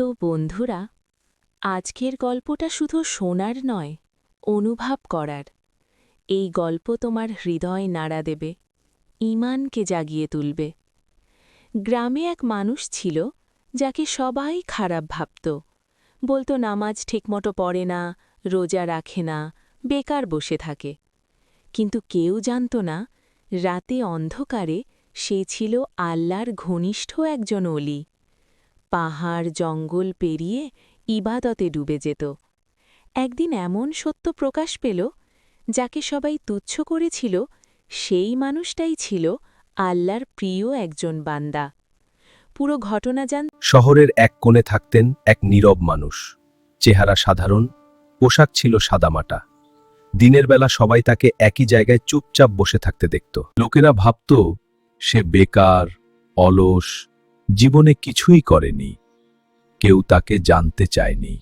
তো বন্ধুরা, আজকের গল্পটা শুধু শোনার নয়, অনুভব করার। এই গল্প তোমার হৃদয় নাড়া দেবে, ঈমানকে জাগিয়ে তুলবে। গ্রামে এক মানুষ ছিল যাকে সবাই খারাপ ভাবত, বলতো নামাজ ঠিকমতো পড়ে না, রোজা রাখে না, বেকার বসে থাকে। কিন্তু কেউ জানত না, রাতে অন্ধকারে সে ছিল আল্লাহর ঘনিষ্ঠ একজন অলি। পাহাড় জঙ্গল পেরিয়ে ইবাদতে ডুবে যেত। একদিন এমন সত্য প্রকাশ পেল, যাকে সবাই তুচ্ছ করেছিল, সেই মানুষটাই ছিল আল্লাহর প্রিয় একজন বান্দা। পুরো ঘটনা শহরের এক কোণে থাকতেন এক নীরব মানুষ। চেহারা সাধারণ, পোশাক ছিল সাদামাটা। দিনের বেলা সবাই তাকে একই জায়গায় চুপচাপ বসে থাকতে দেখত। লোকেরা ভাবত সে বেকার, অলস, জীবনে কিছুই করেনি। কেউ তাকে জানতে চায়নি।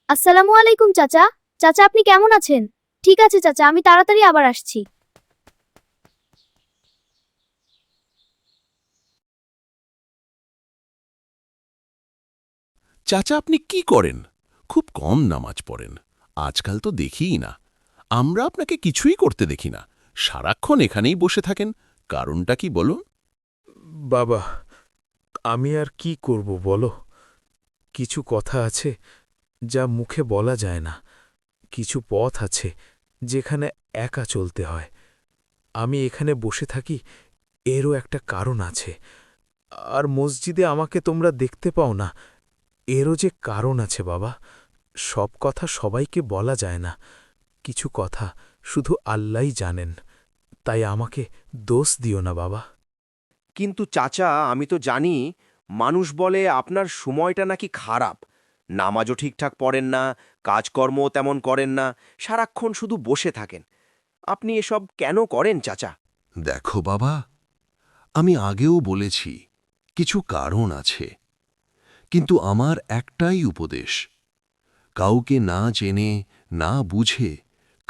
আসসালামু আলাইকুম চাচা। চাচা আপনি কেমন আছেন? ঠিক আছে চাচা, আমি তাড়াতাড়ি আবার আসছি। চাচা আপনি কি করেন? খুব কম নামাজ পড়েন, আজকাল তো দেখিই না। আমরা আপনাকে কিছুই করতে দেখি না, সারাক্ষণ এখানেই বসে থাকেন। কারণটা কি বলুন? বাবা, আমি আর কি করব বলো? কিছু কথা আছে যা মুখে বলা যায় না। কিছু পথ আছে যেখানে একা চলতে হয়। আমি এখানে বসে থাকি, এরও একটা কারণ আছে। আর মসজিদে আমাকে তোমরা দেখতে পাও না, এরও যে কারণ আছে বাবা। সব কথা সবাইকে বলা যায় না। কিছু কথা শুধু আল্লাহই জানেন। তাই আমাকে দোষ দিও না বাবা। কিন্তু চাচা, আমি তো জানি মানুষ বলে আপনার সময়টা নাকি খারাপ। নামাজও ঠিকঠাক পড়েন না, কাজকর্মও তেমন করেন না, সারাক্ষণ শুধু বসে থাকেন। আপনি এসব কেন করেন চাচা? দেখো বাবা, আমি আগেও বলেছি কিছু কারণ আছে, কিন্তু আমার একটাই উপদেশ, কাউকে না জেনে না বুঝে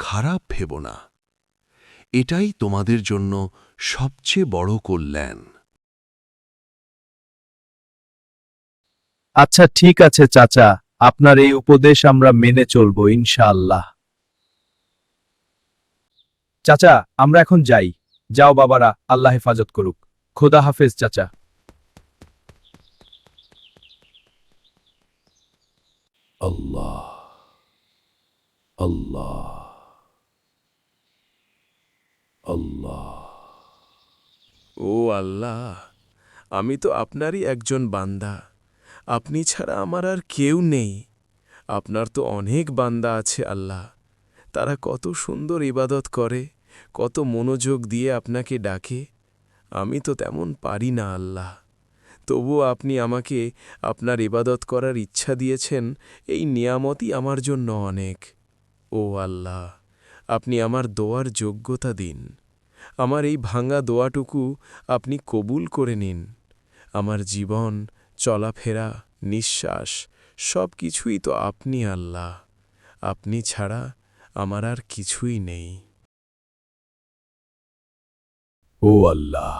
খারাপ ভেবো না। এটাই তোমাদের জন্য সবচেয়ে বড় কল্যাণ। আচ্ছা ঠিক আছে চাচা, আপনার এই উপদেশ আমরা মেনে চলব ইনশাআল্লাহ। চাচা, আমরা এখন যাই। যাও বাবারা, আল্লাহ হেফাজত করুক। খোদা হাফেজ চাচা। আল্লাহ আল্লাহ আল্লাহ। ও আল্লাহ, আমি তো আপনারই একজন বান্দা। আপনি ছাড়া আমার আর কেউ নেই। আপনার তো অনেক বান্দা আছে আল্লাহ। তারা কত সুন্দর ইবাদত করে, কত মনোযোগ দিয়ে আপনাকে ডাকে। আমি তো তেমন পারি না আল্লাহ। তবুও আপনি আমাকে আপনার ইবাদত করার ইচ্ছা দিয়েছেন, এই নিয়ামতই আমার জন্য অনেক। ও আল্লাহ, আপনি আমার দোয়ার যোগ্যতা দিন। আমার এই ভাঙা দোয়াটুকু আপনি কবুল করে নিন। আমার জীবন, চলাফেরা, নিঃশ্বাস সব কিছুই তো আপনি আল্লাহ। আপনি ছাড়া আমার আর কিছুই নেই। ও আল্লাহ,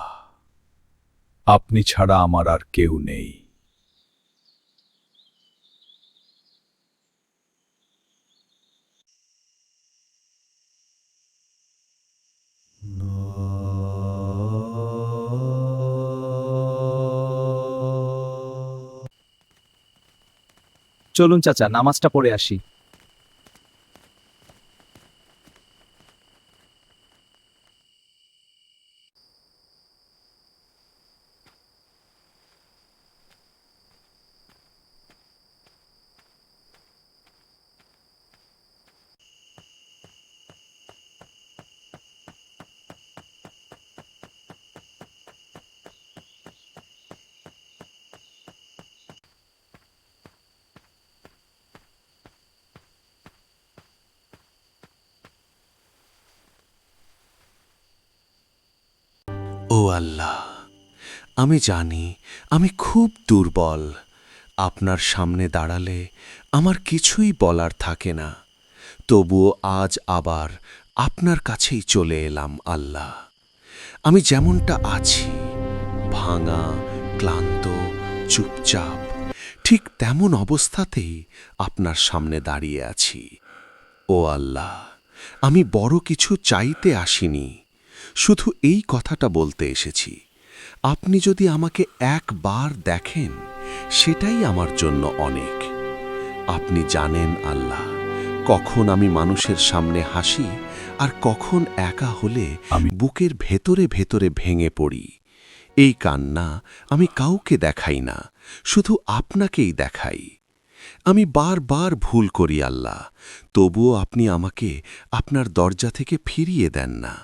আপনি ছাড়া আমার আর কেউ নেই। চলুন চাচা, নামাজটা পড়ে আসি। ও আল্লাহ, আমি জানি আমি খুব দুর্বল। আপনার সামনে দাঁড়ালে আমার কিছুই বলার থাকে না। তবুও আজ আবার আপনার কাছেই চলে এলাম আল্লাহ। আমি যেমনটা আছি, ভাঙা, ক্লান্ত চুপচাপ ঠিক তেমন অবস্থাতেই আপনার সামনে দাঁড়িয়ে আছি। ও আল্লাহ, আমি বড় কিছু চাইতে আসিনি, শুধু এই কথাটা বলতে এসেছি, আপনি যদি আমাকে একবার দেখেন সেটাই আমার জন্য অনেক। আপনি জানেন আল্লাহ, কখন আমি মানুষের সামনে হাসি আর কখন একা হলে আমি বুকের ভেতরে ভেতরে ভেঙে পড়ি। এই কান্না আমি কাউকে দেখাই না, শুধু আপনাকেই দেখাই। আমি বারবার ভুল করি আল্লাহ, তবুও আপনি আমাকে আপনার দরজা থেকে ফিরিয়ে দেন না।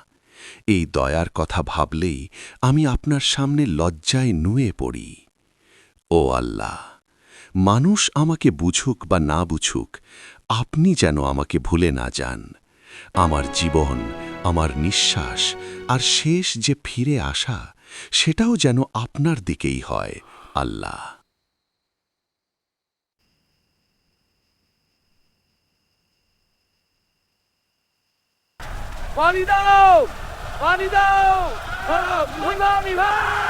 এই দয়ার কথা ভাবলেই আমি আপনার সামনে লজ্জায় নুয়ে পড়ি। ও আল্লাহ, মানুষ আমাকে বুঝুক বা না বুঝুক, আপনি যেন আমাকে ভুলে না যান। আমার জীবন, আমার নিঃশ্বাস আর শেষ যে ফিরে আসা, সেটাও যেন আপনার দিকেই হয় আল্লাহ। পানি দাও, পানি দাও, পানি ভাই।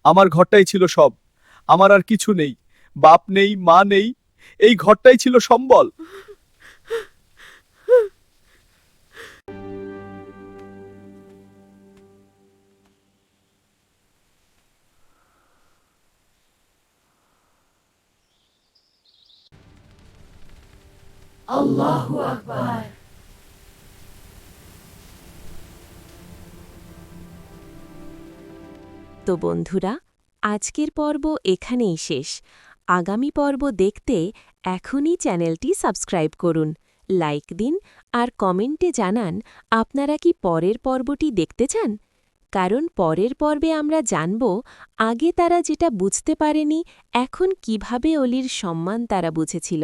আমার ঘরটাই ছিল সব, আমার আর কিছু নেই, বাপ নেই, মা নেই, এই ঘরটাই ছিল সম্বল। তো বন্ধুরা, আজকের পর্ব এখানেই শেষ। আগামী পর্ব দেখতে এখনই চ্যানেলটি সাবস্ক্রাইব করুন, লাইক দিন আর কমেন্টে জানান আপনারা কি পরের পর্বটি দেখতে চান। কারণ পরের পর্বে আমরা জানব আগে তারা যেটা বুঝতে পারেনি, এখন কিভাবে অলির সম্মান তারা বুঝেছিল।